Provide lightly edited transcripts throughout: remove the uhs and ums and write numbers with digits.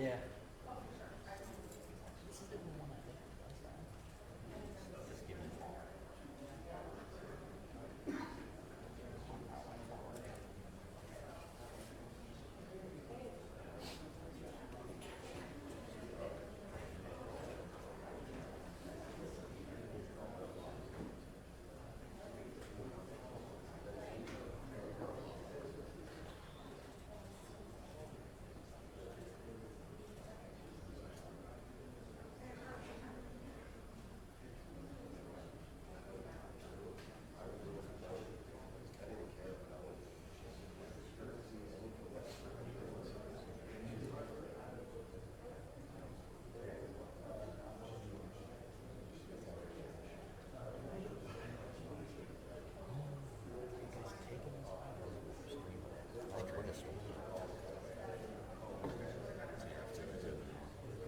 Yeah.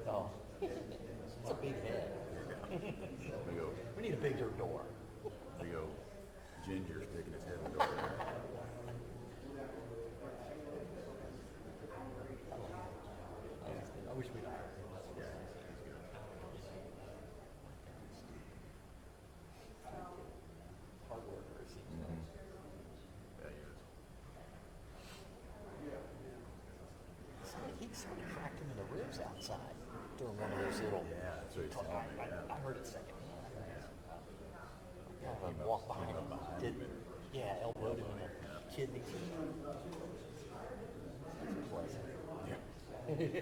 Oh, it's a big head. Big old, We need a bigger door. big old ginger sticking his head in the door there. I wish we'd hired him. Yeah, he's good. Hard worker, it seems like. Yeah, he is. He sort of cracked him in the ribs outside during one of those little. Yeah, that's what he's telling me. Yeah. I heard it secondhand. Came He up- walked behind came him, up behind did, him. yeah, elbowed him in the kidney. That's pleasant. Yeah.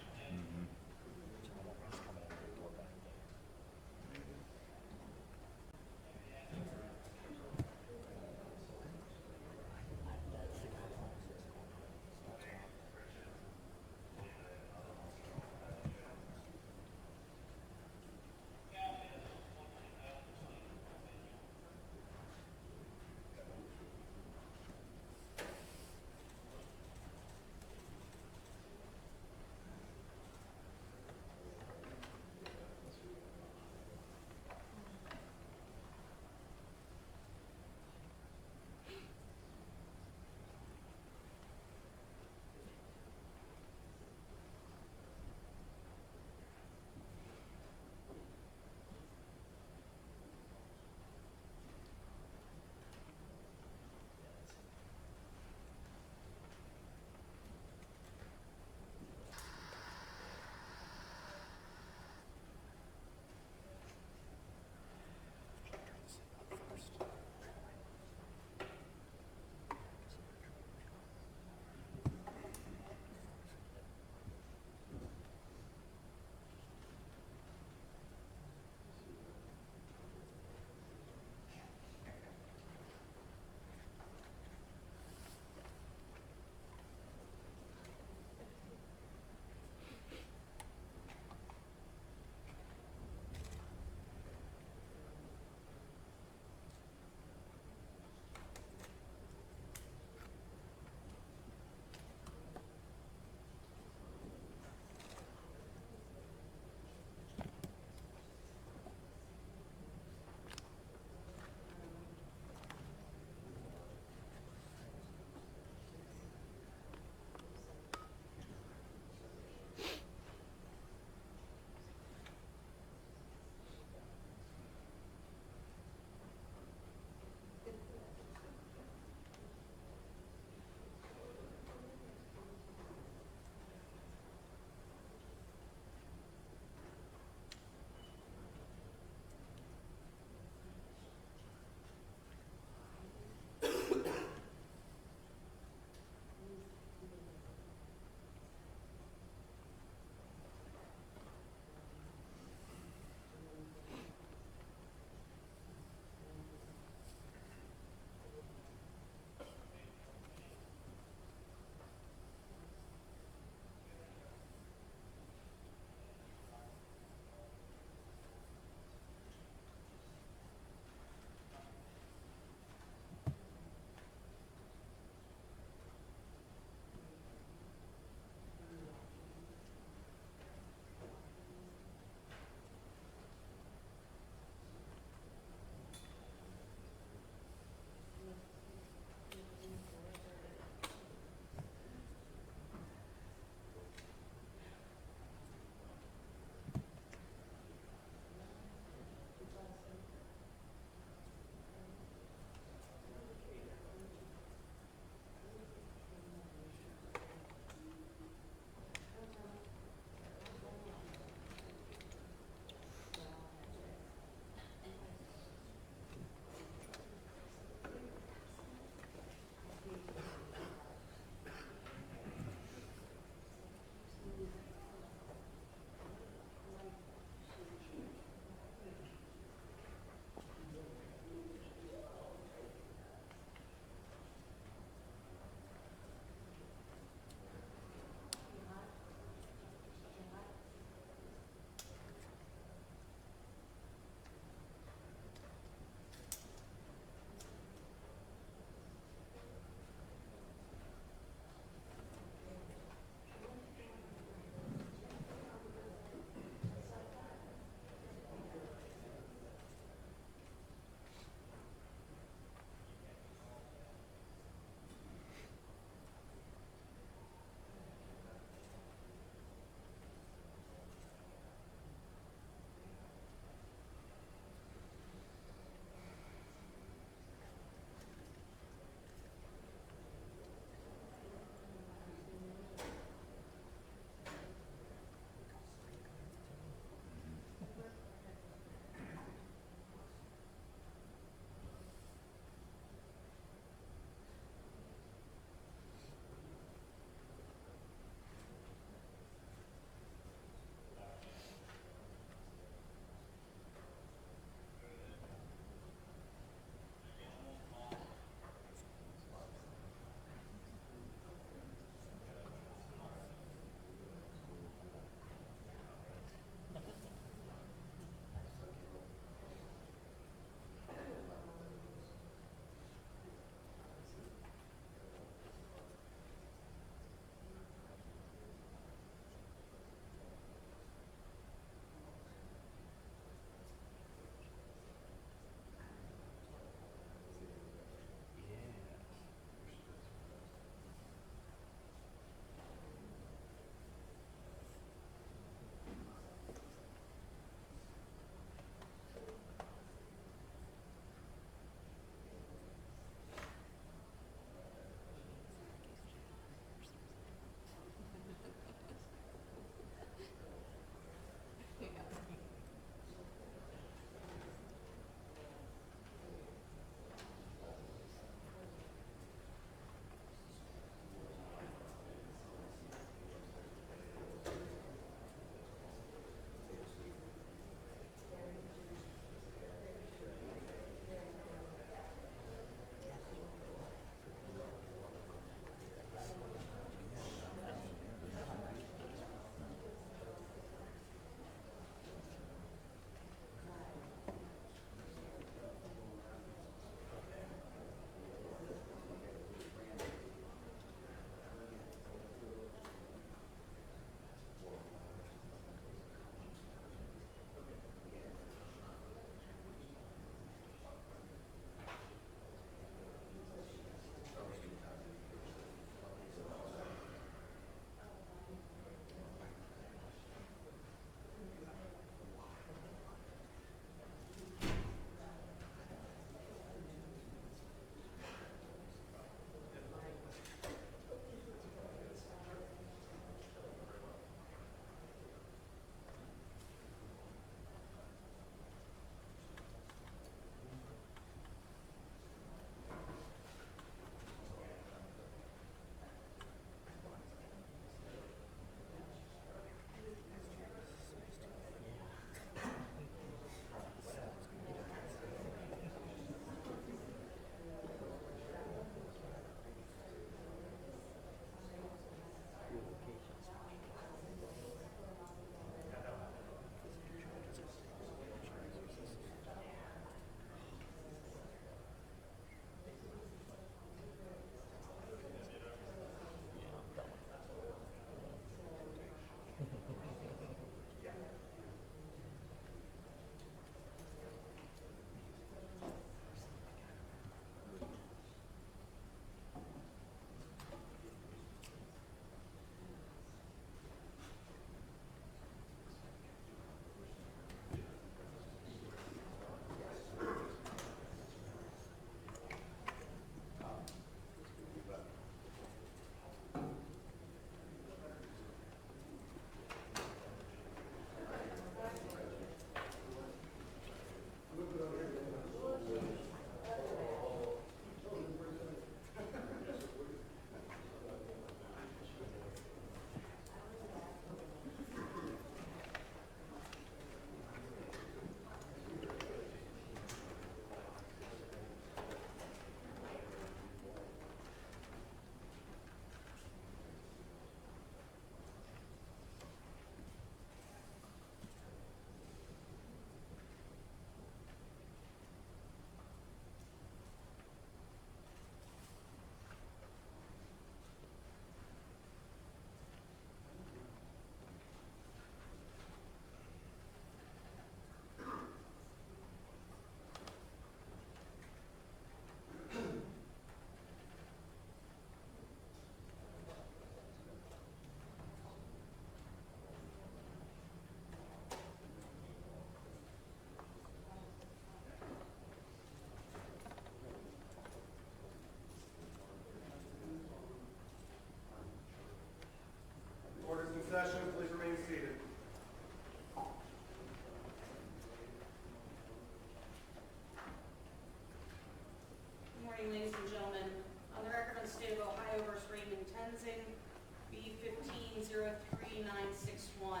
1-203-961.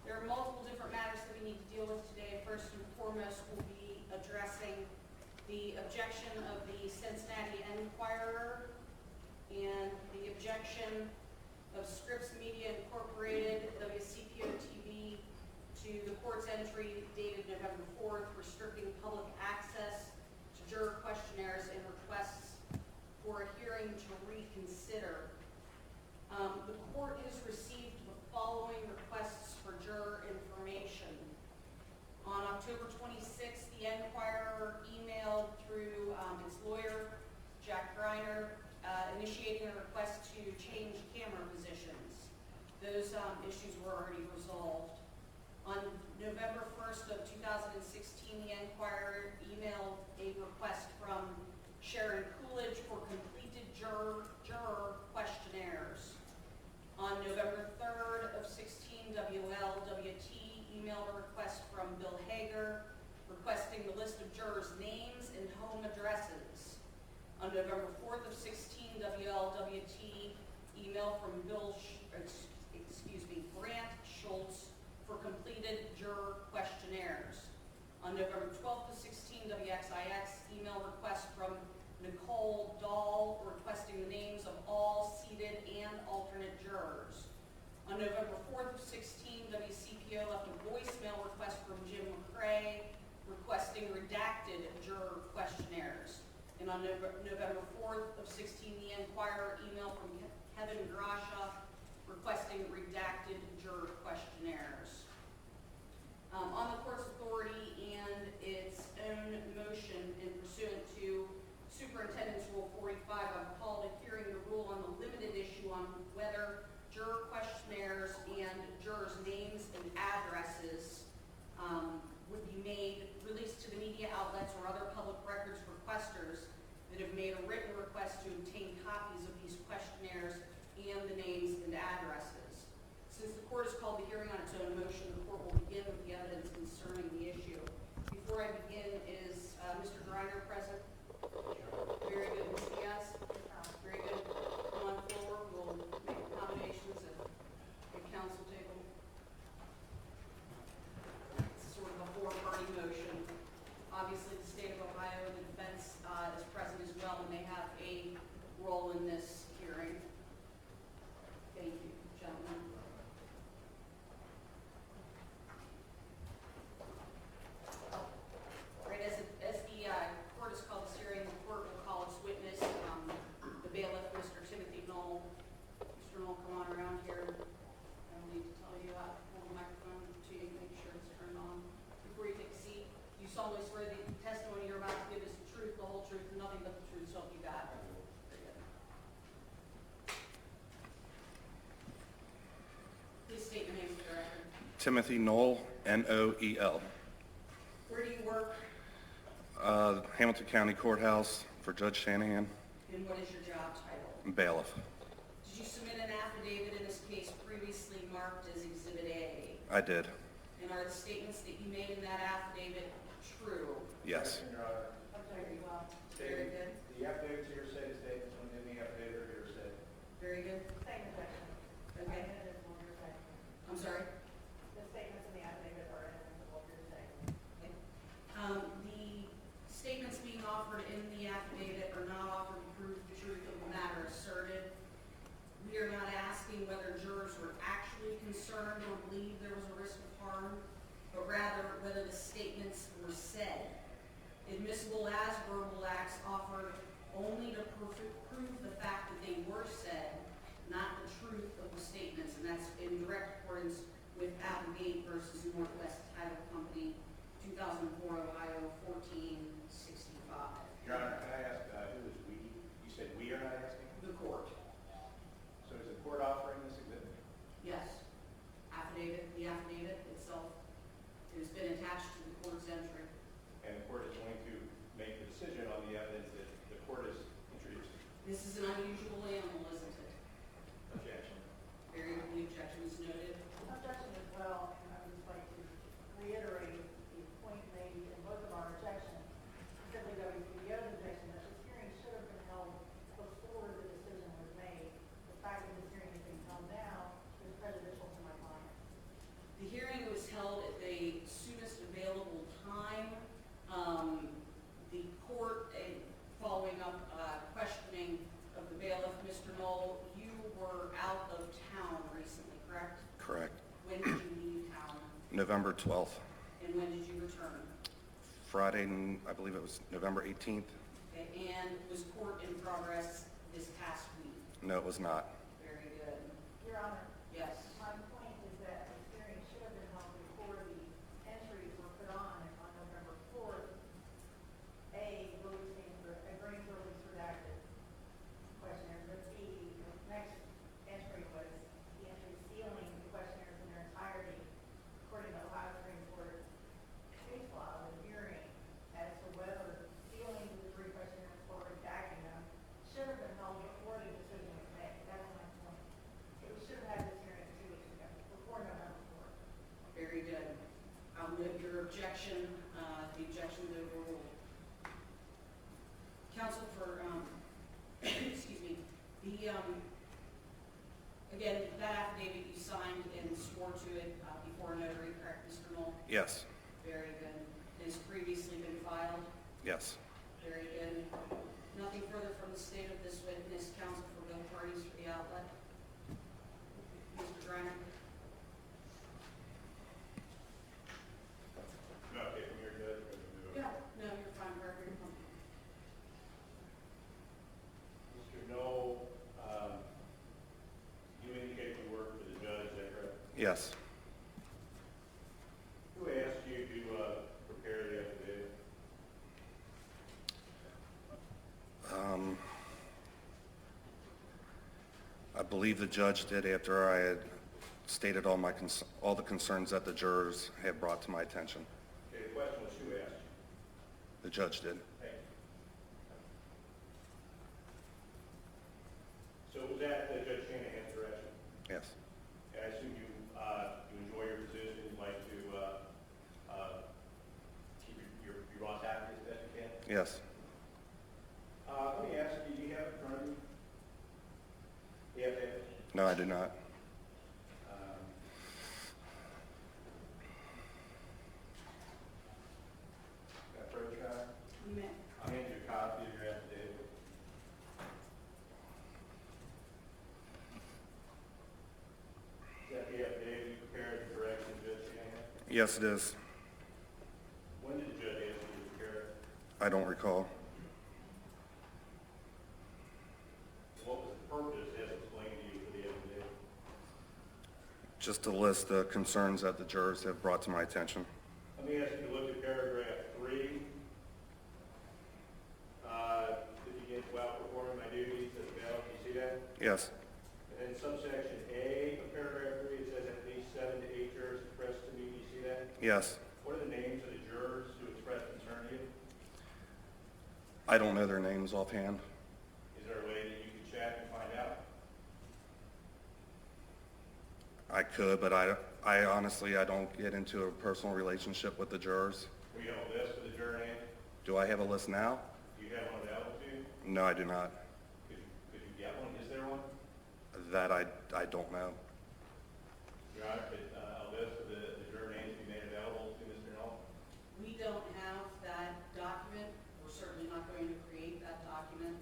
There are multiple different matters that we need to deal with today. First and foremost, we'll be addressing the objection of the Cincinnati Enquirer and the objection of Scripps Media Incorporated, WCPO TV, to the court's entry dated November 4th, restricting public access to juror questionnaires and requests for a hearing to reconsider. The court has received the following requests for juror information. On October 26th, the Enquirer emailed through its lawyer, Jack Greiner, initiating a request to change camera positions. Those issues were already resolved. On November 1st of 2016, the Enquirer emailed a request from Sharon Coolidge for completed juror questionnaires. On November 3rd of 16, WLWT emailed a request from Bill Hager requesting the list of jurors' names and home addresses. On November 4th of 16, WLWT email from Grant Schultz for completed juror questionnaires. On November 12th of 16, WXIX email request from Nicole Dahl requesting the names of all seated and alternate jurors. On November 4th of 16, WCPO left a voicemail request from Jim McCrae requesting redacted juror questionnaires. And on November 4th of 16, the Enquirer email from Kevin Grasha requesting redacted juror questionnaires. On the court's authority and its own motion and pursuant to Superintendent's Rule 45, I've called a hearing to rule on the limited issue on whether juror questionnaires and jurors' names and addresses would be released to the media outlets or other public records requesters that have made a written request to obtain copies of these questionnaires and the names and addresses. Since the court has called the hearing on its own motion, the court will begin with the evidence concerning the issue. Before I begin, is Mr. Greiner present? Very good. Ms. Diaz? Very good. Come on forward. We'll make accommodations at the council table. It's sort of a four-party motion. Obviously, the state of Ohio and the defense is present as well, and they have a role in this hearing. Thank you, gentlemen. Right, as the court has called this hearing, the court will call its witness, the bailiff, Mr. Timothy Knoll. Mr. Knoll, come on around here. I don't need to tell you how to hold the microphone to you, make sure it's turned on. Before you take a seat, you solemnly swear the testimony you're about to give is the truth, the whole truth, and nothing but the truth, so help you God. Very good. Please state your name for the record. Timothy Knoll, N-O-E-L. Where do you work, Hamilton County Courthouse for Judge Shanahan, and what is your job title? bailiff. Did you submit an affidavit in this case previously marked as Exhibit A? I did, And are the statements that you made in that affidavit true? yes. Your Honor, Very good. the affidavit's hearsay, the statements in the affidavit are hearsay. Very good. Same objection. Okay. Inadmissible hearsay. I'm sorry. The statements in the affidavit are inadmissible hearsay. Okay. The statements being offered in the affidavit are not offered to prove the truth of the matter asserted. We are not asking whether jurors were actually concerned or believed there was a risk of harm, but rather whether the statements were said. Admissible as verbal acts offered only to prove the fact that they were said, not the truth of the statements, and that's in direct accordance with Applegate versus Northwest Title Company, 2004 Ohio 1465. Your Honor, can I ask, who is we? You said we are not asking? The court. So is the court offering this exhibit? Yes. The affidavit itself, it has been attached to the court's entry. And the court is going to make the decision on the evidence that the court has introduced? This is an unusual animal, isn't it? Objection. Very good, the objection is noted. Objection as well, and I would just like to reiterate the point made in both of our objections, specifically WPBO's objection, that this hearing should have been held before the decision was made. The fact that this hearing has been November 12th. And when did you return? Friday, I believe it was November 18th. Okay, and was court in progress this past week? No, it was not. Very good. Your Honor, Yes. my point is that the hearing should have been held before the entries were put on November 4th. A, a grand release redacted questionnaire, but B, the next entry was the entry sealing the questionnaires in their entirety, according to Ohio Supreme Court case law, the hearing as to whether sealing the 3 questionnaires or redacting them should have been held before the decision was made. That's my point. We should have had this hearing 2 weeks ago, before November 4th. Very good. I'll note your objection. The objection is overruled. Counsel for, excuse me, again, that affidavit you signed and swore to it before a notary, correct, Mr. Knoll? Yes. Very good. It has previously been filed. Yes. Very good. Nothing further from the state of this witness. Counsel for both parties for the outlet. Mr. Griner? No, okay, from your judge, we're gonna move. Yeah, no, you're fine, Parker. Mr. Knoll, you indicate you work for the judge, is that correct? Yes. Who asked you to prepare the affidavit? I believe the judge did after I had stated all the concerns that the jurors had brought to my attention. Okay, the question was who asked you? The judge did. Thank you. So was that Judge Shanahan's direction? Yes. I assume you enjoy your position, you'd like to keep your boss happy as best you can? Yes. Let me ask you, do you have in front of you the affidavit? No, I do not. Can I approach that? You may. I'll hand you a copy of your affidavit. Is that the affidavit you prepared in direction of Judge Shanahan? Yes, it is. When did the judge ask you to prepare it? I don't recall. What was the purpose as explained to you for the affidavit? Just to list the concerns that the jurors have brought to my attention. Let me ask you to look at paragraph 3. It begins, while performing my duties as bail. Do you see that? Yes. And then subsection A of paragraph 3, it says at least 7 to 8 jurors expressed to me. Do you see that? Yes. What are the names of the jurors who expressed concern to you? I don't know their names offhand. Is there a way that you can check and find out? I could, but I honestly, I don't get into a personal relationship with the jurors. Do you have a list of the juror names? Do I have a list now? Do you have one available to you? No, I do not. Could you get one? Is there one? That I don't know. Your Honor, could a list of the juror names be made available to Mr. Knoll? We don't have that document. We're certainly not going to create that document.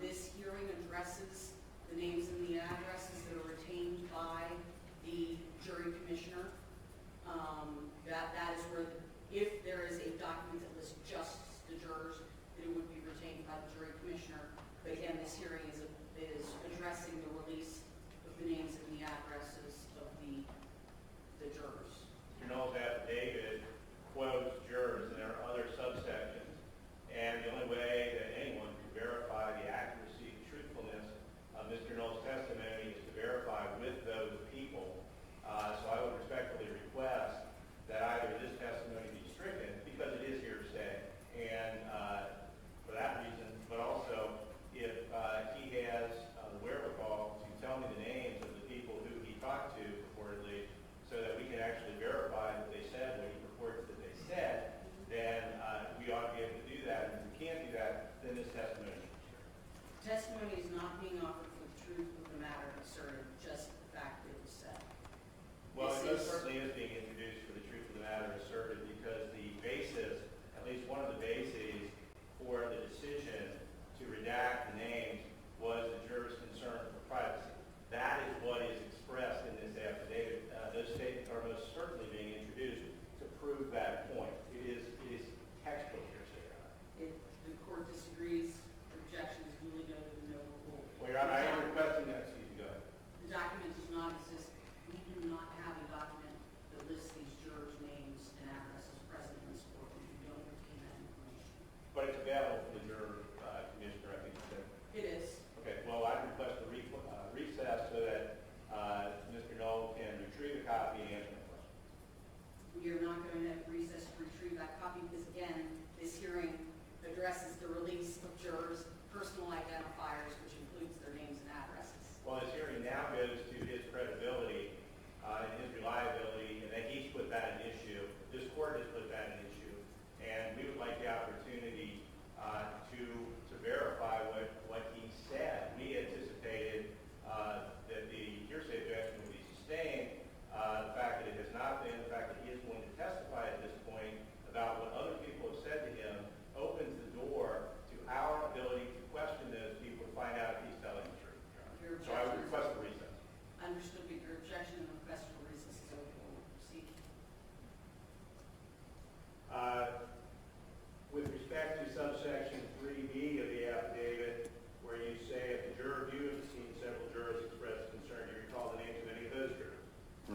This hearing addresses the names and the addresses that are retained by the jury commissioner. That is where, if there is a document that lists just the jurors, then it would be retained by the jury commissioner. But again, this hearing is addressing the release of the names and the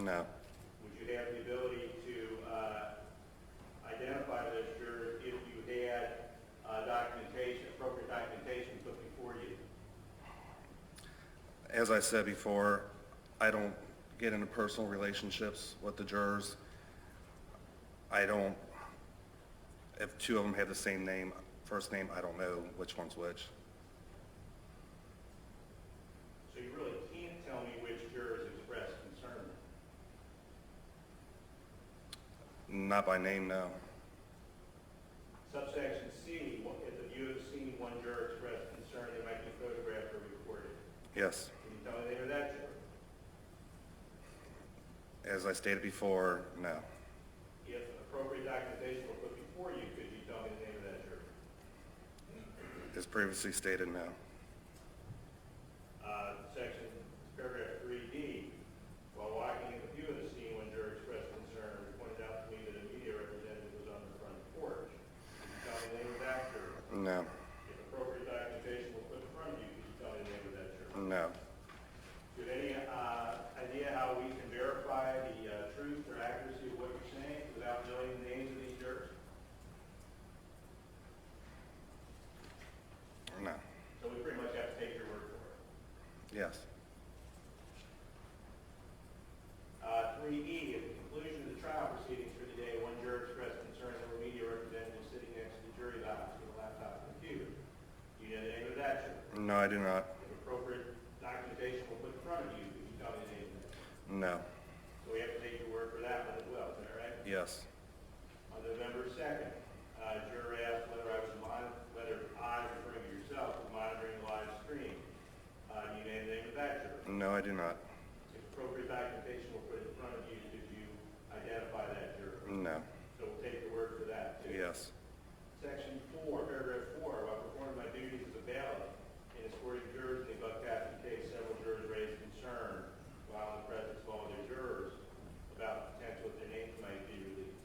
No. Would you have the ability to identify those jurors if you had documentation, appropriate documentation put before you? As I said before, I don't get into personal relationships with the jurors. If two of them have the same name, first name, I don't know which one's which. So you really can't tell me which jurors expressed concern? Not by name, no. Subsection C, if you have seen one juror express concern, they might be photographed or recorded. Yes. Can you tell me the name of that juror? As I stated before, no. If appropriate documentation were put before you, could you tell me the name of that juror? As previously stated, no. Section, paragraph 3D, while walking in the view of the scene when juror expressed concern, it pointed out to me that a media representative was on the front porch. Could you tell me the name of that juror? No. If appropriate documentation were put in front of you, could you tell me the name of that juror? No. Do you have any idea how we can verify the truth or accuracy of what you're saying without knowing the names of these jurors? No. So we pretty much have to take your word for it. Yes. 3E, at the conclusion of the trial proceedings for the day, one juror expressed concern that a media representative sitting next to the jury box with a laptop computer. Do you know the name of that juror? No, I do not. If appropriate documentation were put in front of you, could you tell me the name of that? No. So we have to take your word for that one as well, is that right? Yes. On November 2nd, juror asked whether I, referring to yourself, was monitoring the live stream. Do you know the name of that juror? No, I do not. If appropriate documentation were put in front of you, could you identify that juror? No. So we'll take your word for that, too. Yes. Section 4, paragraph 4, while performing my duties as a bailiff in escorting jurors in the above captioned case, several jurors raised concern while in the presence of all their jurors about the potential that their names might be released.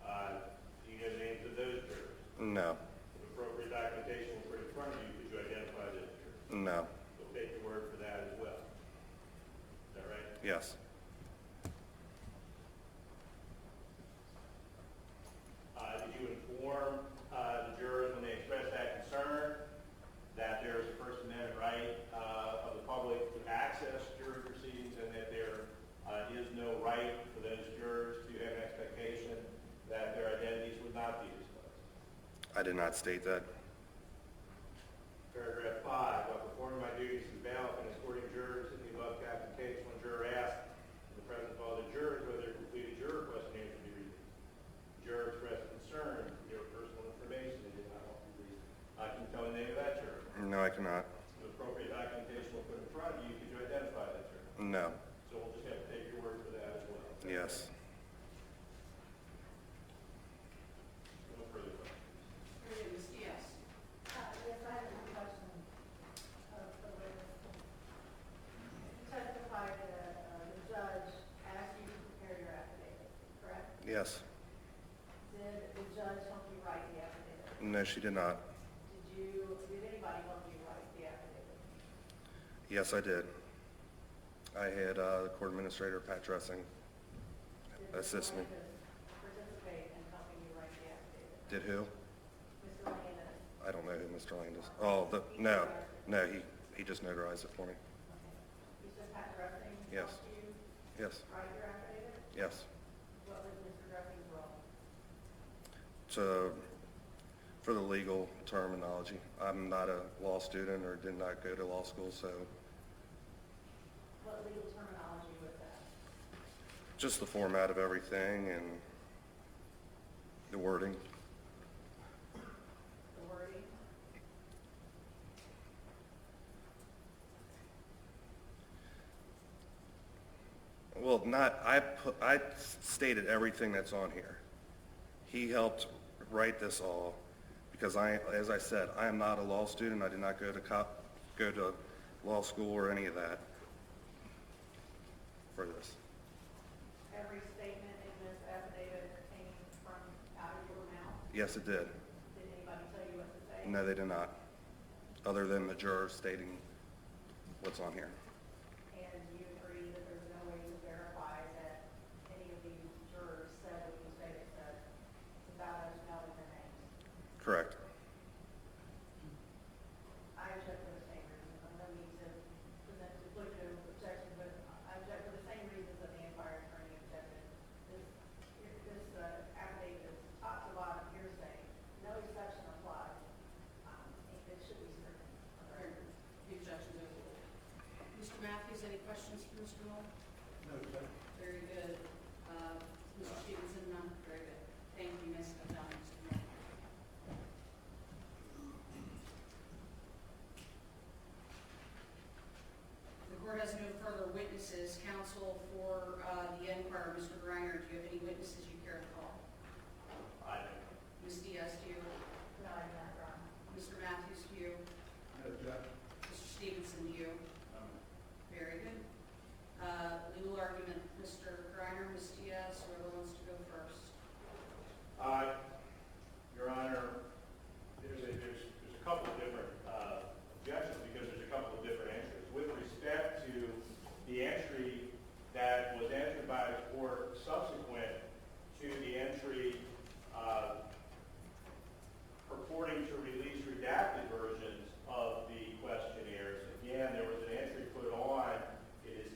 Do you know the names of those jurors? No. If appropriate documentation were put in front of you, could you identify those jurors? No. We'll take your word for that as well. Is that right? Yes. Did you inform the jurors when they expressed that concern that there is a First Amendment right of the public to access jury proceedings and that there is no right for those jurors to have an expectation that their identities would not be disclosed? I did not state that. Paragraph 5, while performing my duties as bailiff and escorting jurors in the above captioned case, one juror asked in the presence of all the jurors whether completed juror questionnaires should be released. The juror expressed concern their personal information they did not want released. Can you tell me the name of that juror? No, I cannot. If appropriate documentation were put in front of you, could you identify that juror? No. So we'll just have to take your word for that as well. Yes. No further questions. Very good, Ms. Diaz. Yes, I have a question of the witness. You testified that the judge asked you to prepare your affidavit, correct? Yes. Did the judge help you write the affidavit? No, she did not. Did anybody help you write the affidavit? Yes, I did. I had the court administrator, Pat Dressing, Did assist me. Mr. Landis participate in helping you write the affidavit? Did who? Mr. Landis? I don't know who Mr. Landis. Oh, no, he just notarized it for me. You said Pat Dressing Yes. helped you Yes. write your affidavit? Yes. What was Mr. Dressing's role? For the legal terminology. I'm not a law student or did not go to law school, so What legal terminology was that? just the format of everything and the wording. The wording? Well, I stated everything that's on here. He helped write this all because as I said, I am not a law student. I did not go to law school or any of that for this. Every statement in this affidavit came from out of your mouth? Yes, it did. Did anybody tell you what to say? No, they did not, other than the jurors stating what's on here. And do you agree that there's no way to verify Mr. Matthews, any questions for Mr. Knoll? No, sir. Very good. Mr. Stevenson, none? Very good. Thank you, Ms. O'Donnell, Mr. Knoll. The court has no further witnesses. Counsel for the Enquirer, Mr. Greiner, do you have any witnesses you care to call? I don't. Ms. Diaz, do you? No, I'm not wrong. Mr. Matthews, do you? No, Judge. Mr. Stevenson, do you? Very good. Legal argument, Mr. Greiner, Ms. Diaz, whoever wants to go first. Your Honor, there's a couple of different objections because there's a couple of different entries. With respect to the entry that was entered by the court subsequent to the entry purporting to release redacted versions of the questionnaires, again, there was an entry put on. It is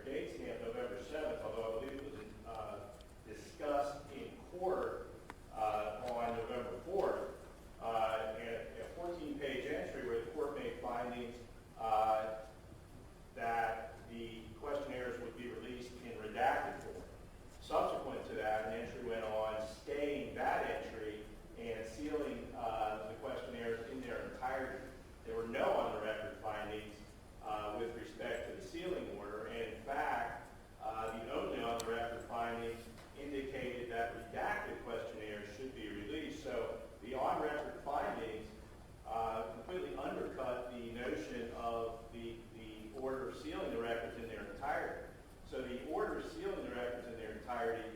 date stamped November 7th, although I believe it was discussed in court on November 4th, and a 14-page entry where the court made findings that the questionnaires would be released in redacted form. Subsequent to that, an entry went on staying that entry and sealing the questionnaires in their entirety. There were no on-the-record findings with respect to the sealing order, and in fact, the only on-the-record findings indicated that redacted questionnaires should be released. So the on-record findings completely undercut the notion of the order sealing the records in their entirety. So the order sealing the records in their entirety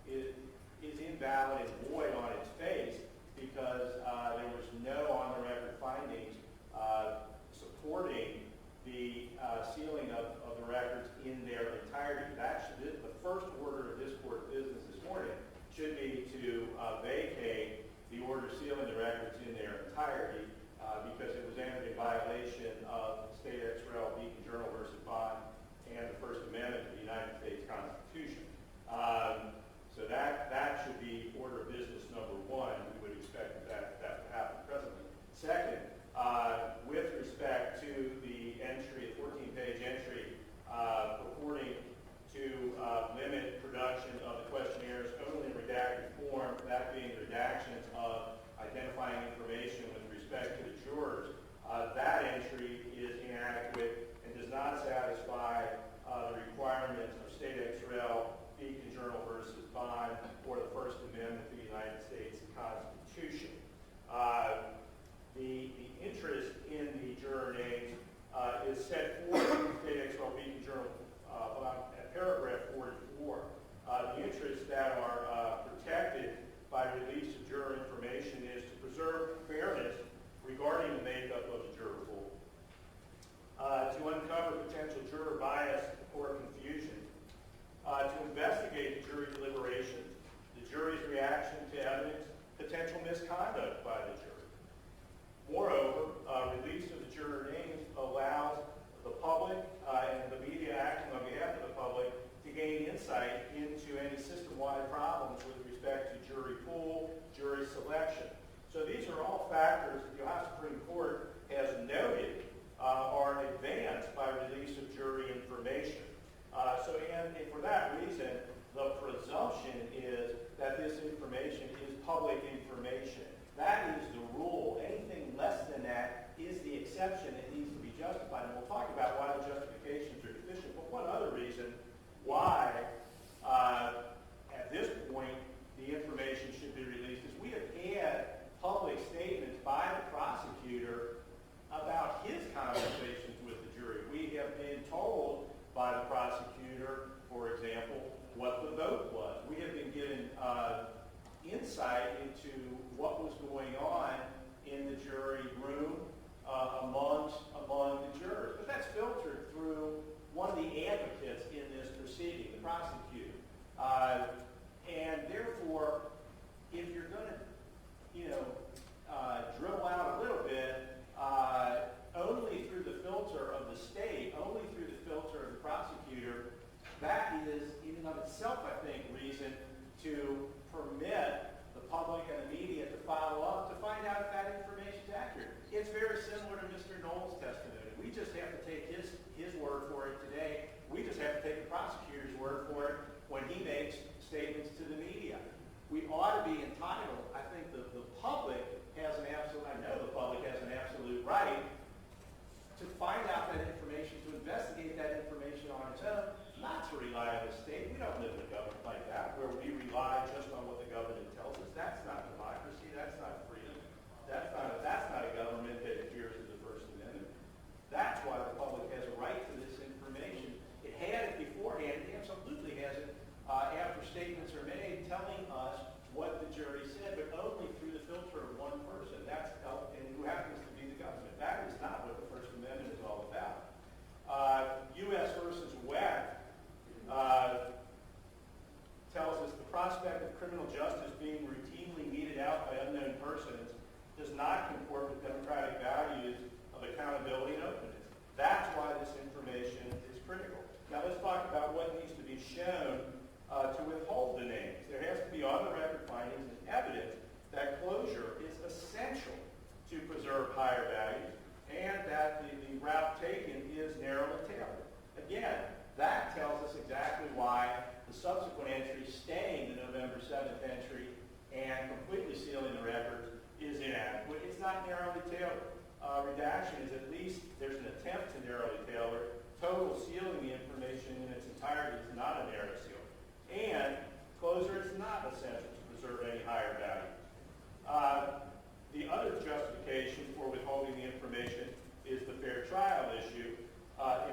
is invalid and void on its face because there was no on-the-record findings supporting the sealing of the records in their entirety. The first order of this court business this morning should be to vacate the order sealing the records in their entirety because it was entered in violation of State Ex Rel. Beacon Journal versus Bond and the First Amendment of the United States Constitution. So that should be order of business number one. We would expect that to happen presently. Second, with respect to the entry, a 14-page entry purporting to limit production of the questionnaires only in redacted form, that being redactions of identifying information with respect to the jurors, that entry is inadequate and does not satisfy the requirements of State Ex Rel. Beacon Journal versus Bond or the First Amendment of the United States Constitution. The interest in the juror names is set forth in State Ex Rel. Beacon Journal at paragraph 44. The interests that are protected by release of juror information is to preserve fairness regarding the makeup of the juror pool, to uncover potential juror bias or confusion, to investigate the jury deliberations, the jury's reaction to evidence, potential misconduct by the jury. Moreover, release of the juror names allows the public and the media acting on behalf of the public to gain insight into any system-wide problems with respect to jury pool, jury selection. So these are all factors that the Ohio Supreme Court has noted are advanced by release of jury information. And for that reason, the presumption is that this information is public information. That is the rule. Anything less than that is the exception that needs to be justified. And we'll talk about why the justifications are deficient. But one other reason why, at this point, the information should be released is we have had public statements by the prosecutor about his conversations with the jury. We have been told by the prosecutor, for example, what the vote was. We have been given insight into what was going on in the jury room among the jurors. But that's filtered through one of the advocates in this proceeding, the prosecutor. And therefore, if you're going to, drill out a little bit, only through the filter of the state, only through the filter of the prosecutor, that is, in and of itself, I think, reason to permit the public and the media to follow up to find out if that information is accurate. It's very similar to Mr. Knoll's testimony. We just have to take his his word for it today. We just have to take the prosecutor's word for it when he makes statements to the media. We ought to be entitled, I think the public has an absolute, I know the public has an absolute right to find out that information, to investigate that information on its own, not to rely on the state. We don't live in a government like that, where we rely just on what the government tells us. That's not democracy. That's not freedom. That's not a government that adheres to the First Amendment. That's why the public has a right to this information. It had it beforehand. It absolutely has it after statements are made telling us what the jury said, but only through the filter of one person. That's and who happens to be the government. That is not what the First Amendment is all about. U.S. versus Webb tells us the prospect of criminal justice being routinely meted out by unknown persons does not comport with democratic values of accountability and openness. That's why this information is critical. Now let's talk about what needs to be shown to withhold the names. There has to be on the record findings and evidence that closure is essential to preserve higher values and that the route taken is narrowly tailored. Again, that tells us exactly why the subsequent entry staying the November 7th entry and completely sealing the records is inadequate. It's not narrowly tailored. Redaction is at least, there's an attempt to narrowly tailor it. Total sealing the information in its entirety is not a narrow seal. And closure is not essential to preserve any higher value. The other justification for withholding the information is the fair trial issue.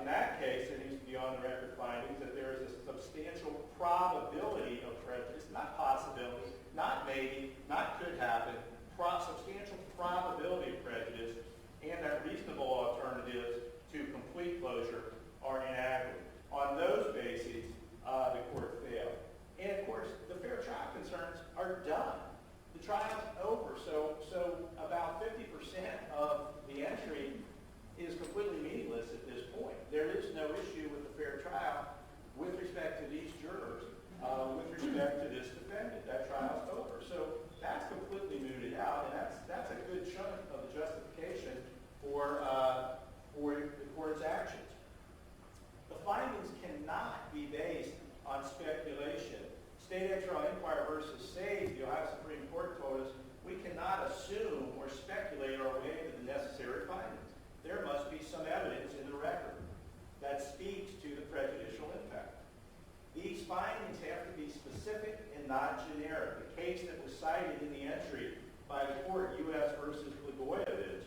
In that case, there needs to be on the record findings that there is a substantial probability of prejudice, not possibility, not maybe, not could happen, substantial probability of prejudice, and that reasonable alternatives to complete closure are inadequate. On those bases, the court failed. And of course, the fair trial concerns are done. The trial's over, so about 50% of the entry is completely meaningless at this point. There is no issue with the fair trial with respect to these jurors, with respect to this defendant. That trial's over. So that's completely mooted out, and that's a good chunk of the justification for the court's actions. The findings cannot be based on speculation. State Extra Inquiry versus Sage, the Ohio Supreme Court told us, we cannot assume or speculate our way to the necessary findings. There must be some evidence in the record that speaks to the prejudicial impact. These findings have to be specific and not generic. The case that was cited in the entry by the court, U.S. versus Blagojevich,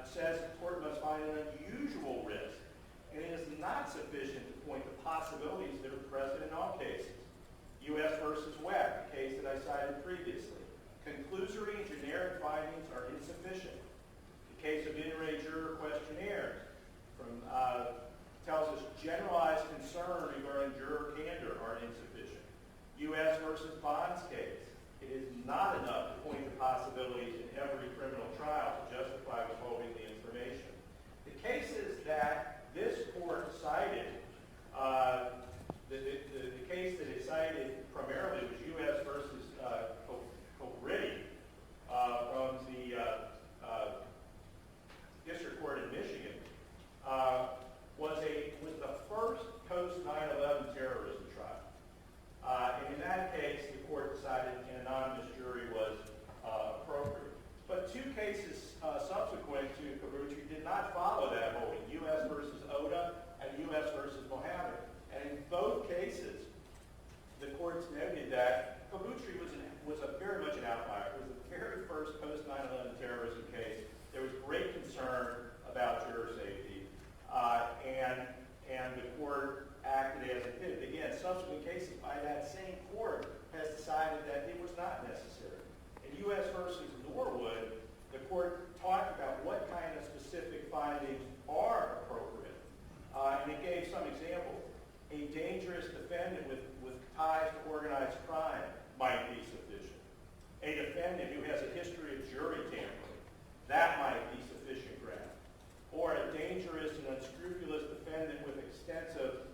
says the court must find an unusual risk, and it is not sufficient to point to possibilities that are present in all cases. U.S. versus Webb, the case that I cited previously. Conclusory and generic findings are insufficient. The case of in-ray juror questionnaires tells us generalized concern regarding juror candor are insufficient. U.S. versus Bond's case, it is not enough to point to possibilities in every criminal trial to justify withholding the information. The cases that this court cited, the case that it cited primarily was U.S. versus Cobretti from the District Court in Michigan, was the first post 9/11 terrorism trial. And in that case, the court decided an anonymous jury was appropriate. But two cases subsequent to Cobretti did not follow that holding, U.S. versus Oda and U.S. versus Mohammed. And in both cases, the courts noted that Cobretti was very much an outlier. It was the very first post 9/11 terrorism case. There was great concern about juror safety, and the court acted as it did. Again, subsequent cases by that same court has decided that it was not necessary. In U.S. versus Norwood, the court talked about what kind of specific findings are appropriate, and it gave some examples. A dangerous defendant with ties to organized crime might be sufficient. A defendant who has a history of jury tampering, that might be sufficient ground. Or a dangerous and unscrupulous defendant with extensive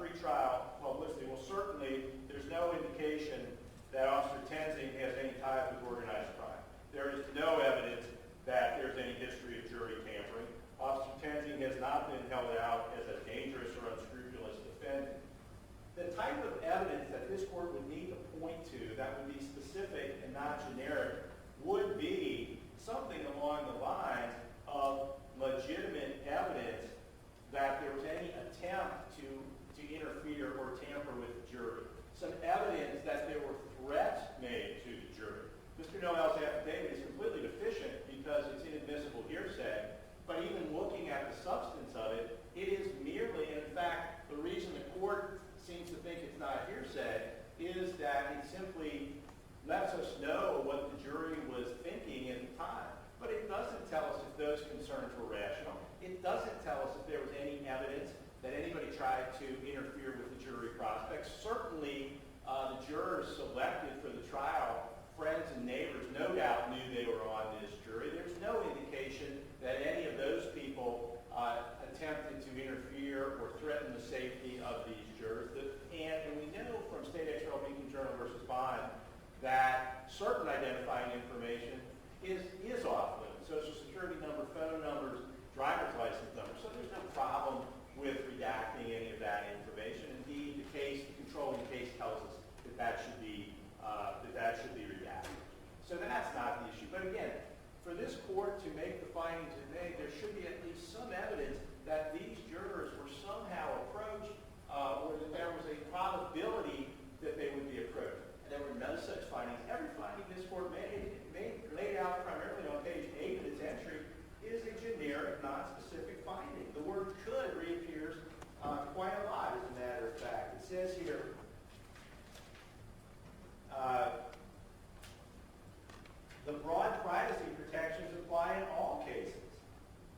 pretrial publicity. Well, certainly, there's no indication that Officer Tenzing has any ties with organized crime. There is no evidence that there's any history of jury tampering. Officer Tenzing has not been held out that there was any attempt to interfere or tamper with the jury. Some evidence that there were threats made to the jury. Mr. Noel's affidavit is completely deficient because it's inadmissible hearsay, but even looking at the substance of it, it is merely, and in fact, the reason the court seems to think it's not hearsay is that it simply lets us know what the jury was thinking at the time. But it doesn't tell us if those concerns were rational. It doesn't tell us if there was any evidence that anybody tried to interfere with the jury prospects. Certainly, the jurors selected for the trial, friends and neighbors, no doubt knew they were on this jury. There's no indication that any of those people attempted to interfere or threaten the safety of these jurors. And we know from State XRL Beacon Journal versus Bond that certain identifying information is off limits. Social security number, phone numbers, driver's license numbers. So there's no problem with redacting any of that information. Indeed, the controlling case tells us that should be redacted. So that's not the issue. But again, for this court to make the findings it made, there should be at least some evidence that these jurors were somehow approached or that there was a probability that they would be approached. And there were no such findings. Every finding this court made laid out primarily on page 8 of its entry, is a generic, non-specific finding. The word could reappears quite a lot, as a matter of fact. It says here, the broad privacy protections apply in all cases.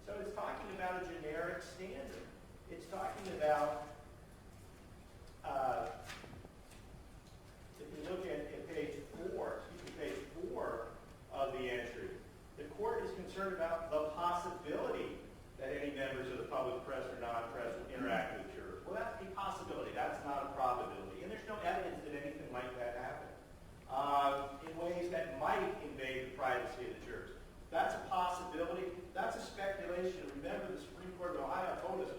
So it's talking about a generic standard. It's talking about, if you look at page 4 of the entry, the court is concerned about the possibility that any members of the public, press or non-press, will interact with jurors. Well, that's a possibility. That's not a probability. And there's no evidence that anything like that happened in ways that might invade the privacy of the jurors. That's a possibility. That's a speculation. Remember, the Supreme Court of Ohio told us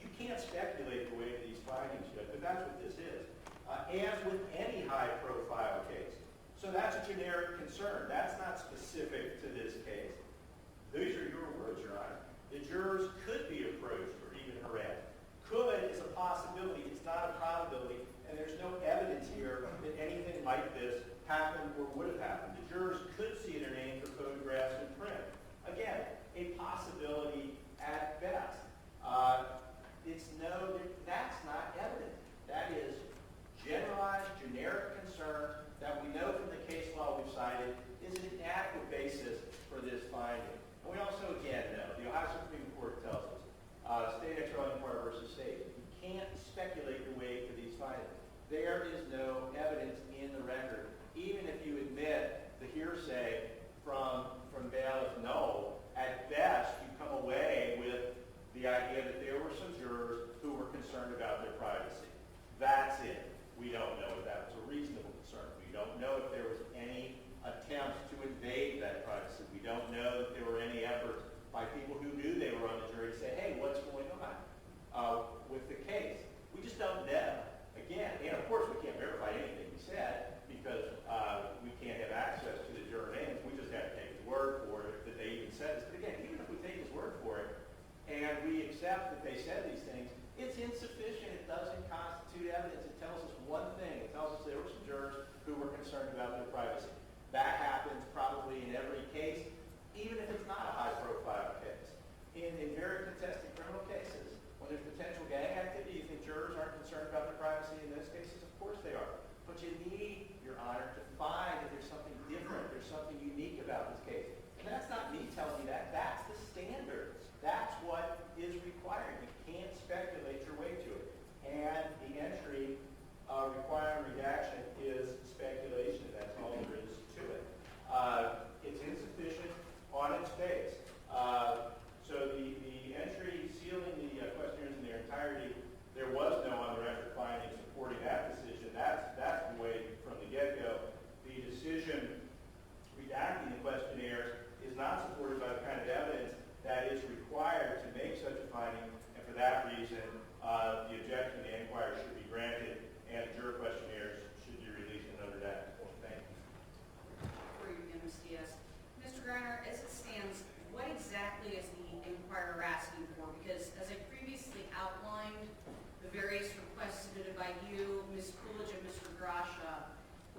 you can't speculate the way to these findings, Judge, but that's what this is. As with any high-profile case. So that's a generic concern. That's not specific to this case. These are your words, Your Honor. The jurors could be approached or even harassed. Could is a possibility. It's not a probability. And there's no evidence here that anything like this happened or would have happened. The jurors could see their names or photographs in print. Again, a possibility at best. That's not evidence. That is generalized, generic concern that we know from the case law we've cited is an inadequate basis for this finding. And we also, again, know, the Ohio Supreme Court tells us, State XRL Inquiry versus State, you can't speculate your way to these findings. There is no evidence in the record, even if you admit the hearsay from bailiff Knoll. At best, you come away with the idea that there were some jurors who were concerned about their privacy. That's it. We don't know if that was a reasonable concern. We don't know if there was any attempts to invade that privacy. We don't know if there were any efforts by people who knew they were on the jury to say, hey, what's going on with the case? We just don't know. Again, and of course we can't verify anything he said because we can't have access to the juror names. We just have to take his word for it that they even said this. But again, even if we take his word for it and we accept that they said these things, it's insufficient. It doesn't constitute evidence. It tells us one thing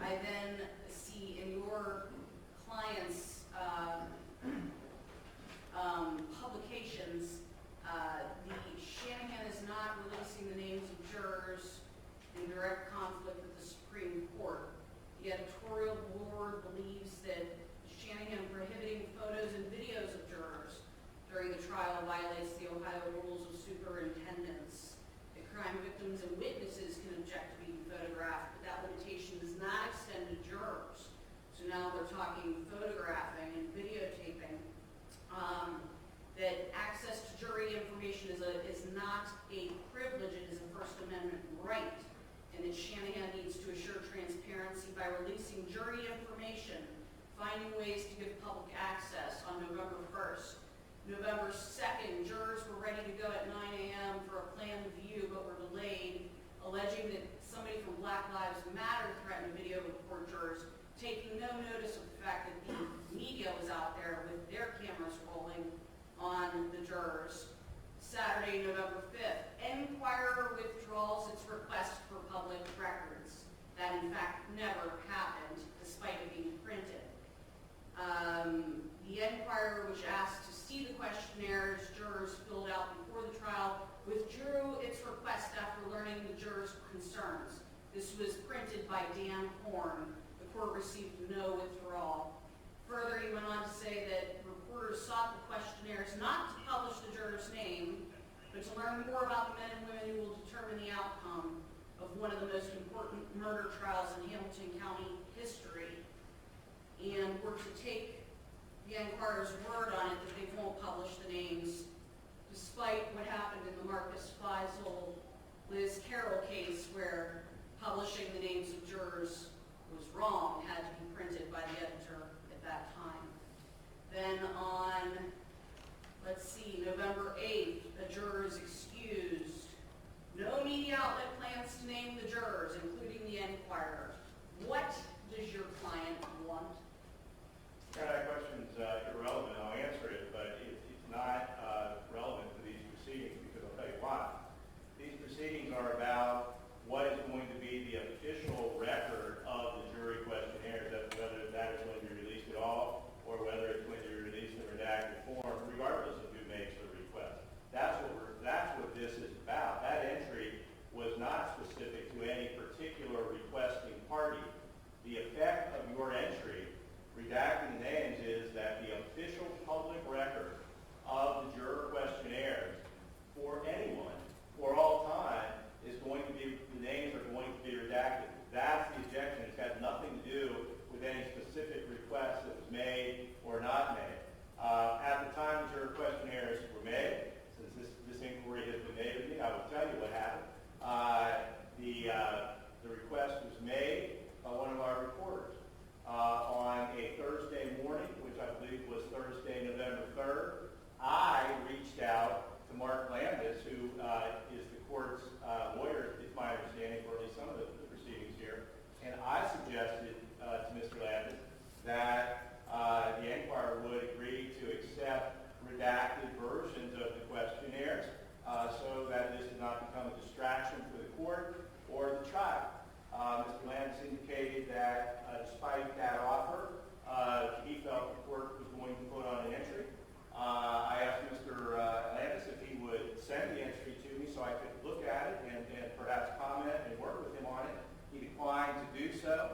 I then see in your client's publications, the Shanahan is not releasing the names of jurors in direct conflict with the Supreme Court. The editorial board believes that Shanahan prohibiting photos and videos of jurors during the trial violates the Ohio rules of superintendence. The crime victims and witnesses can object to being photographed, but that limitation does not extend to jurors. So now they're talking photographing and videotaping. That access to jury information is not a privilege, it is a First Amendment right. And that Shanahan needs to assure transparency by releasing jury information, finding ways to give public access on November 1st. November 2nd, jurors were ready to go at 9 a.m. for a planned view, but were delayed, alleging that somebody from Black Lives Matter threatened to video record jurors, taking no notice of the fact that the media was out there with their cameras rolling on the jurors. Saturday, November 5th, Enquirer withdraws its request for public records. That, in fact, never happened, despite it being printed. The Enquirer, which asked to see the questionnaires jurors filled out before the trial, withdrew its request after learning the jurors' concerns. This was printed by Dan Horn. The court received no withdrawal. Further, he went on to say that reporters sought the questionnaires not to publish the juror's name, but to learn more about the men and women who will determine the outcome of one of the most important murder trials in Hamilton County history, and were to take the Enquirer's word on it that they won't publish the names, despite what happened in the Marcus Faisal, Liz Carroll case, where publishing the names of jurors was wrong, had to be printed by the editor at that time. Then on, November 8th, a juror is excused. No media outlet plans to name the jurors, including the Enquirer. What does your client want? That question's irrelevant. I'll answer it, but it's not relevant to these proceedings because I'll tell you why. These proceedings are about what is going to be the official record of the jury questionnaires, whether that is going to be released at all or whether it's going to be released in redacted form, regardless of who makes the request. That's what this is about. That entry was not specific to any particular requesting party. The effect of your entry, redacting the names, is that the official public record of the juror questionnaires for anyone, for all time, is going to be, the names are going to be redacted. That's the objection. It's got nothing to do with any specific request that was made or not made. At the time the juror questionnaires were made, since this inquiry has been made of me, I will tell you what happened. The request was made by one of our reporters on a Thursday morning, which I believe was Thursday, November 3rd. I reached out to Mark Landis, who is the court's lawyer, it's my understanding, for at least some of the proceedings here, and I suggested to Mr. Landis that the Enquirer would agree to accept redacted versions of the questionnaires so that this did not become a distraction for the court or the trial. Mr. Landis indicated that despite that offer, he felt the court was going to put on an entry. I asked Mr. Landis if he would send the entry to me so I could look at it and perhaps comment and work with him on it. He declined to do so.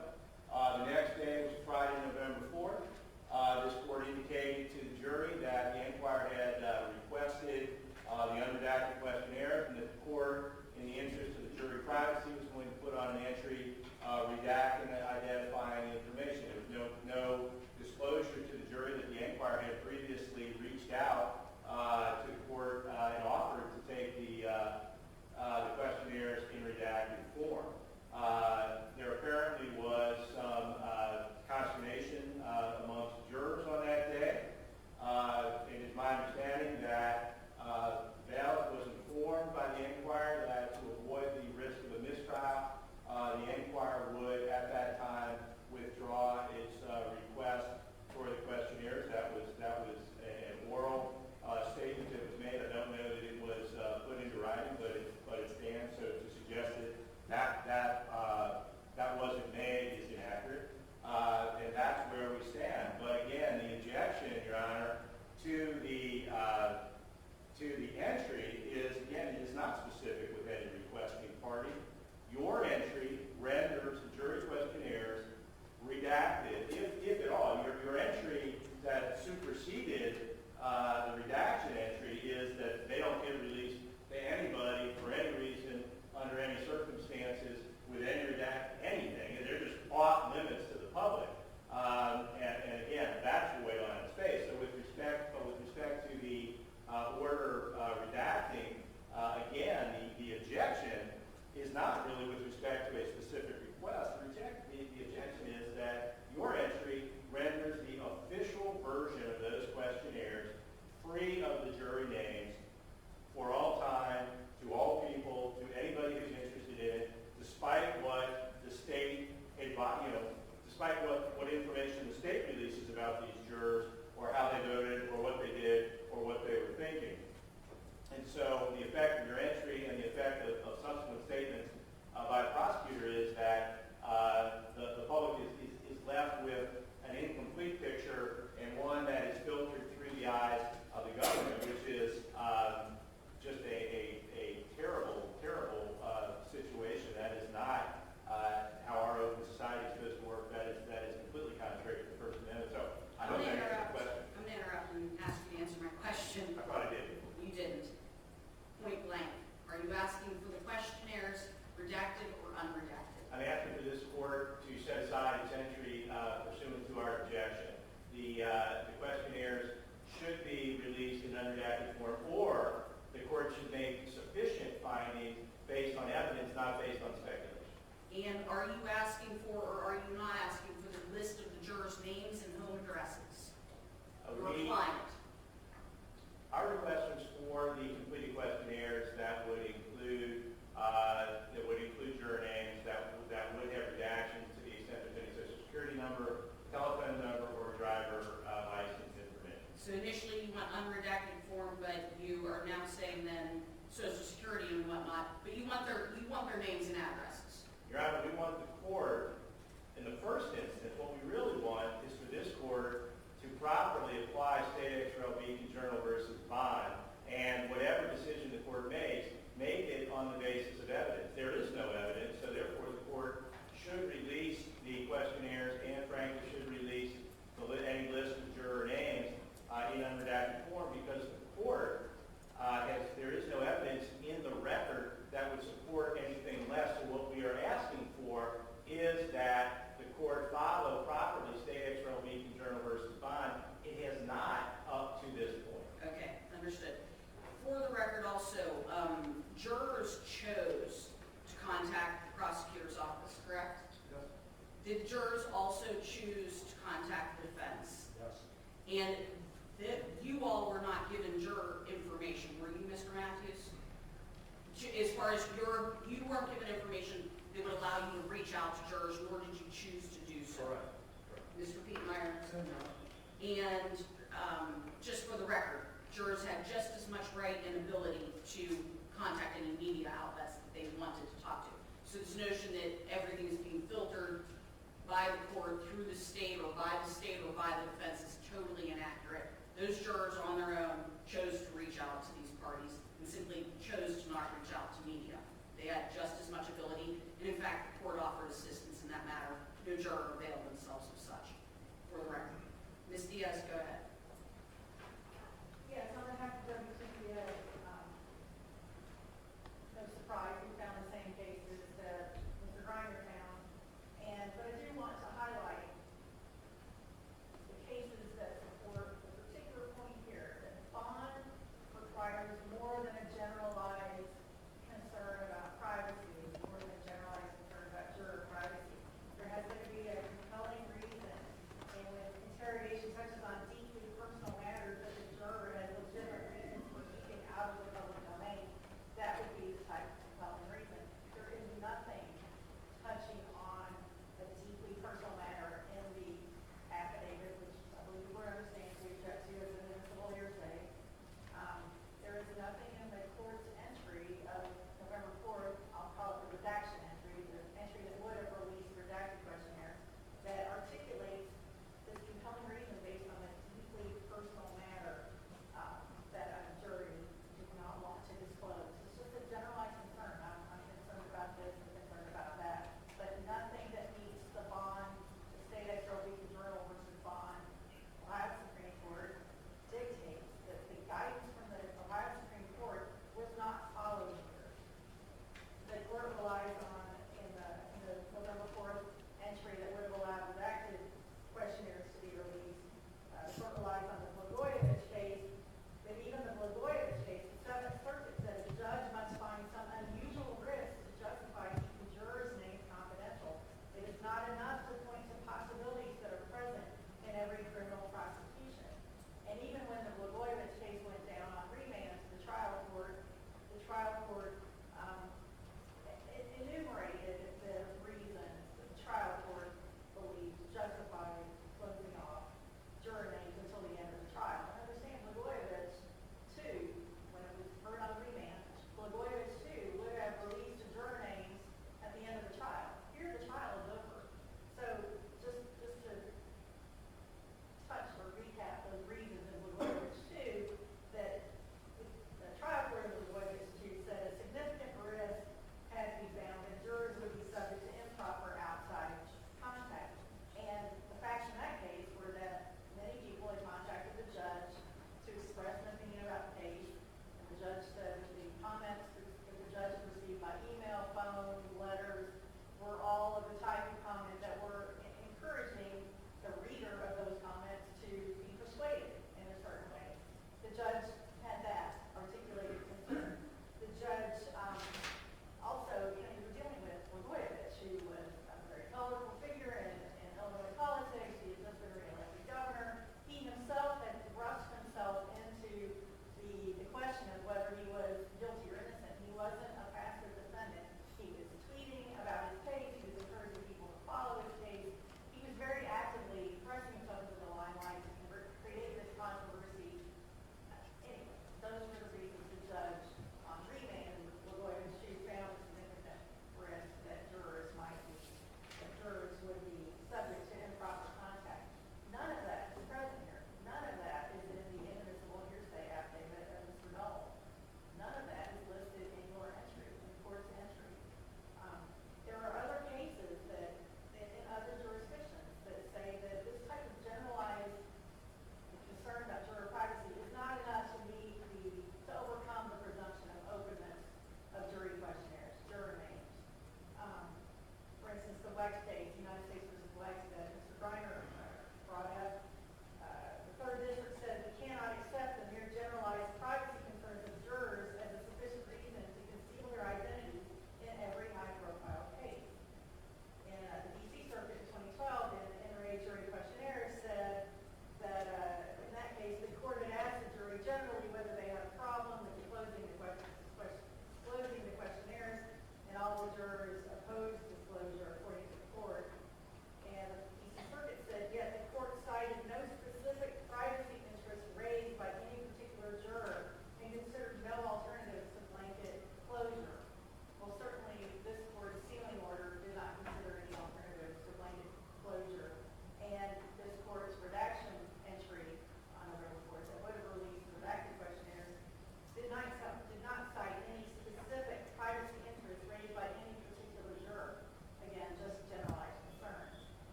The next day was Friday, November 4th. This court indicated to the jury that the Enquirer had requested the unredacted questionnaire, and that the court, in the interest of the jury privacy, was going to put on an entry redacting and identifying the information. There was no disclosure to the jury that the Enquirer had previously reached out to the court and offered to take the questionnaires in redacted form. There apparently was some consternation amongst jurors on that day. It is my understanding that Bell was informed by the Enquirer that to avoid the risk of a mistrial, the Enquirer would, at that time, withdraw its request for the questionnaires. That was an oral statement that was made. I don't know that it was put into writing, but it stands. So to suggest that wasn't made is inaccurate. Did jurors also choose to contact the defense? Yes. And that you all were not given juror information, were you, Mr. Matthews? As far as you weren't given information that would allow you to reach out to jurors, nor did you choose to do so. Correct. Mr. Petemeyer? And just for the record, jurors had just as much right and ability to contact any media outlets that they wanted to talk to. So this notion that everything is being filtered by the court through the state or by the defense is totally inaccurate. Those jurors on their own chose to reach out to these parties and simply chose to not reach out to media. They had just as much ability, and in fact, the court offered assistance in that matter. No juror availed themselves of such, for the record. Ms. Diaz, go ahead. Yes, on behalf of WCPA, no surprise, we found the same cases that Mr. Griner found. But I do want to highlight the cases that support the particular point here, that bond requires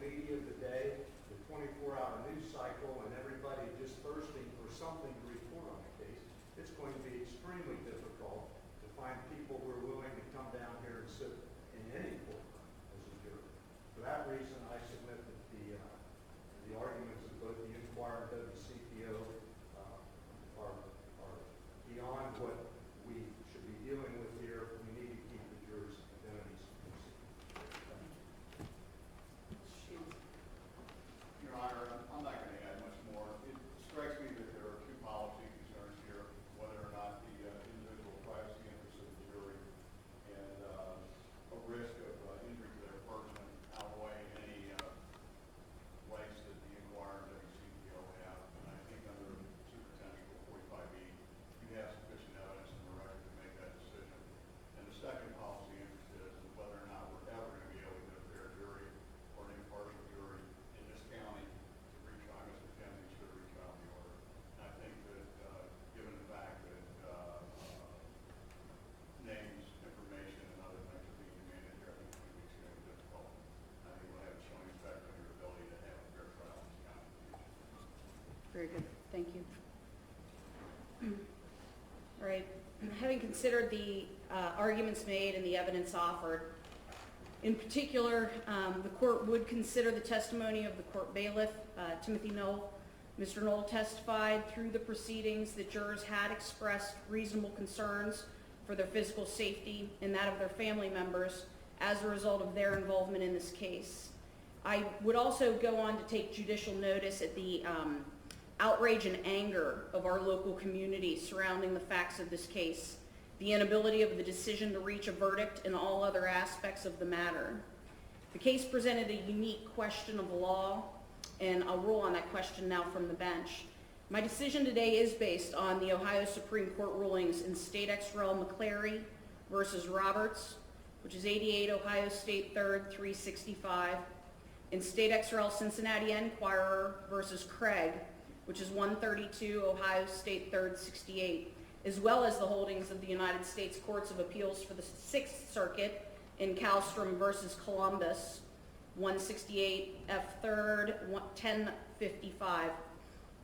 media of the day, the 24-hour news cycle, and everybody just thirsting for something to report on the case, it's going to be extremely difficult to find people who are willing to come down here and sit in any courtroom as a juror. For that reason, I submit that the arguments of both the Inquirer and WCPO are beyond what we should be dealing with here. We need to keep the jurors' identities secret. Your Honor, I'm not going to add much more. It strikes me that there are two policy concerns here, whether or not the individual privacy interests of the jury and a risk of injury to their person outweigh any rights that the Inquirer and WCPO have. And I think under Superintendent 45E, you have sufficient evidence in the record to make that decision. And the second policy interest is whether or not we're ever going to be able to get a fair jury or an impartial jury in this county to reach out. Mr. Kennedy should reach out the order. And I think that given the fact that names, information, and other things are being demanded here, I think it's going to be extremely difficult. I think we'll have a showing effect on your ability to have a fair trial in this county. Very good, thank you. All right, having considered the arguments made and the evidence offered, in particular, the court would consider the testimony of the court bailiff, Timothy Knoll. Mr. Knoll testified through the proceedings that jurors had expressed reasonable concerns for their physical safety and that of their family members as a result of their involvement in this case. I would also go on to take judicial notice at the outrage and anger of our local community surrounding the facts of this case, the inability of the decision to reach a verdict, and all other aspects of the matter. The case presented a unique question of law, and I'll rule on that question now from the bench. My decision today is based on the Ohio Supreme Court rulings in State ex rel. McCleary versus Roberts, which is 88 Ohio State 3rd 365, in State ex rel. Cincinnati Enquirer versus Craig, which is 132 Ohio State 3rd 68, as well as the holdings of the United States Courts of Appeals for the 6th Circuit in Calstrom versus Columbus, 168 F 3rd 1055.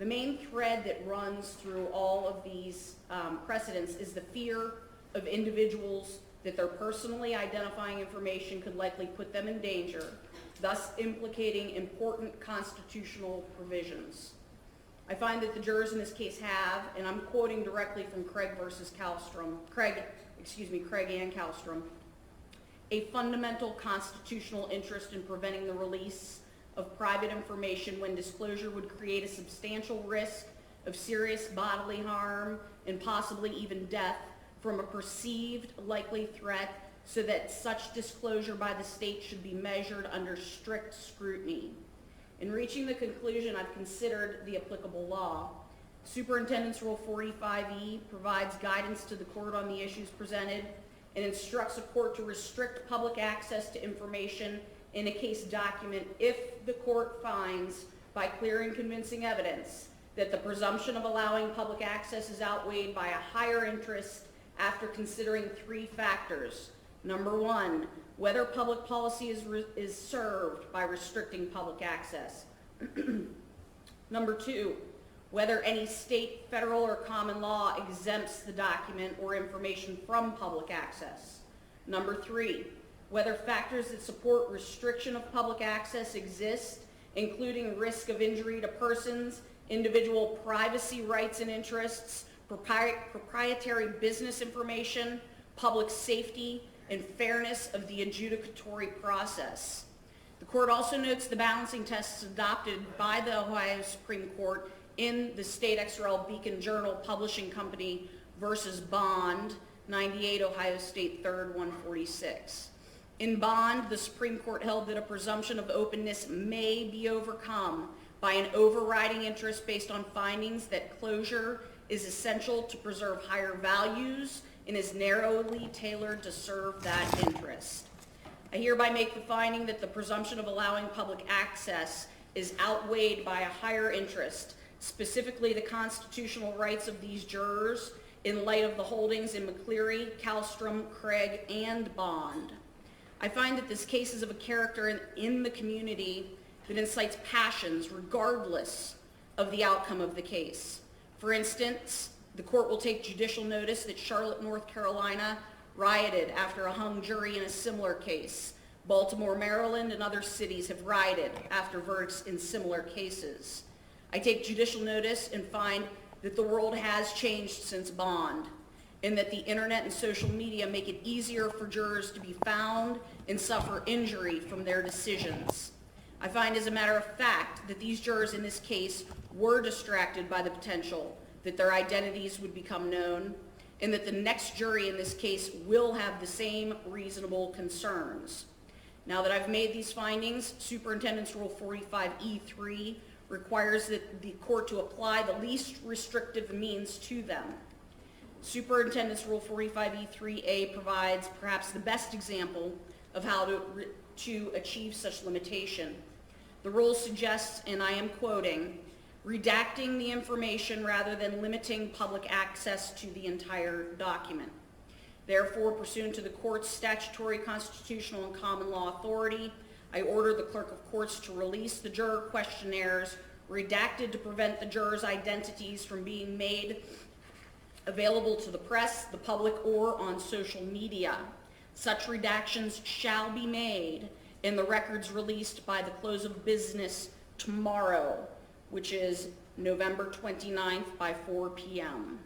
The main thread that runs through all of these precedents is the fear of individuals that their personally identifying information could likely put them in danger, thus implicating important constitutional provisions. I find that the jurors in this case have, and I'm quoting directly from Craig and Calstrom, a fundamental constitutional interest in preventing the release of private information when disclosure would create a substantial risk of serious bodily harm and possibly even death from a perceived likely threat, so that such disclosure by the state should be measured under strict scrutiny. In reaching the conclusion, I've considered the applicable law. Superintendent's Rule 45E provides guidance to the court on the issues presented and instructs a court to restrict public access to information in a case document if the court finds, by clear and convincing evidence, that the presumption of allowing public access is outweighed by a higher interest after considering three factors. Number one, whether public policy is served by restricting public access. Number two, whether any state, federal, or common law exempts the document or information from public access. Number three, whether factors that support restriction of public access exist, including risk of injury to persons, individual privacy rights and interests, proprietary business information, public safety, and fairness of the adjudicatory process. The court also notes the balancing tests adopted by the Ohio Supreme Court in the State ex rel. Beacon Journal Publishing Company versus Bond, 98 Ohio State 3rd 146. In Bond, the Supreme Court held that a presumption of openness may be overcome by an overriding interest based on findings that closure is essential to preserve higher values and is narrowly tailored to serve that interest. I hereby make the finding that the presumption of allowing public access is outweighed by a higher interest, specifically the constitutional rights of these jurors in light of the holdings in McCleary, Calstrom, Craig, and Bond. I find that this case is of a character in the community that incites passions regardless of the outcome of the case. For instance, the court will take judicial notice that Charlotte, North Carolina rioted after a hung jury in a similar case. Baltimore, Maryland, and other cities have rioted after verdicts in similar cases. I take judicial notice and find that the world has changed since Bond, and that the internet and social media make it easier for jurors to be found and suffer injury from their decisions. I find, as a matter of fact, that these jurors in this case were distracted by the potential that their identities would become known, and that the next jury in this case will have the same reasonable concerns. Now that I've made these findings, Superintendent's Rule 45E3 requires that the court to apply the least restrictive means to them. Superintendent's Rule 45E3A provides perhaps the best example of how to achieve such limitation. The rule suggests, and I am quoting, redacting the information rather than limiting public access to the entire document. Therefore, pursuant to the court's statutory, constitutional, and common law authority, I order the clerk of courts to release the juror questionnaires redacted to prevent the jurors' identities from being made available to the press, the public, or on social media. Such redactions shall be made in the records released by the close of business tomorrow, which is November 29th by 4 p.m.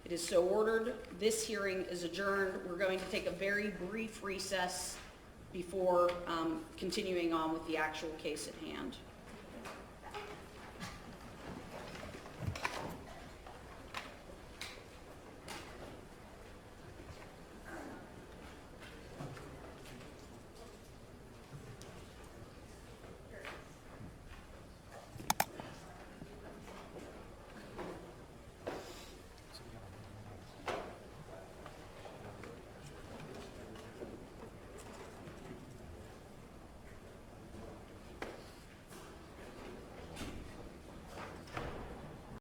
It is so ordered. This hearing is adjourned. We're going to take a very brief recess before continuing on with the actual case at hand.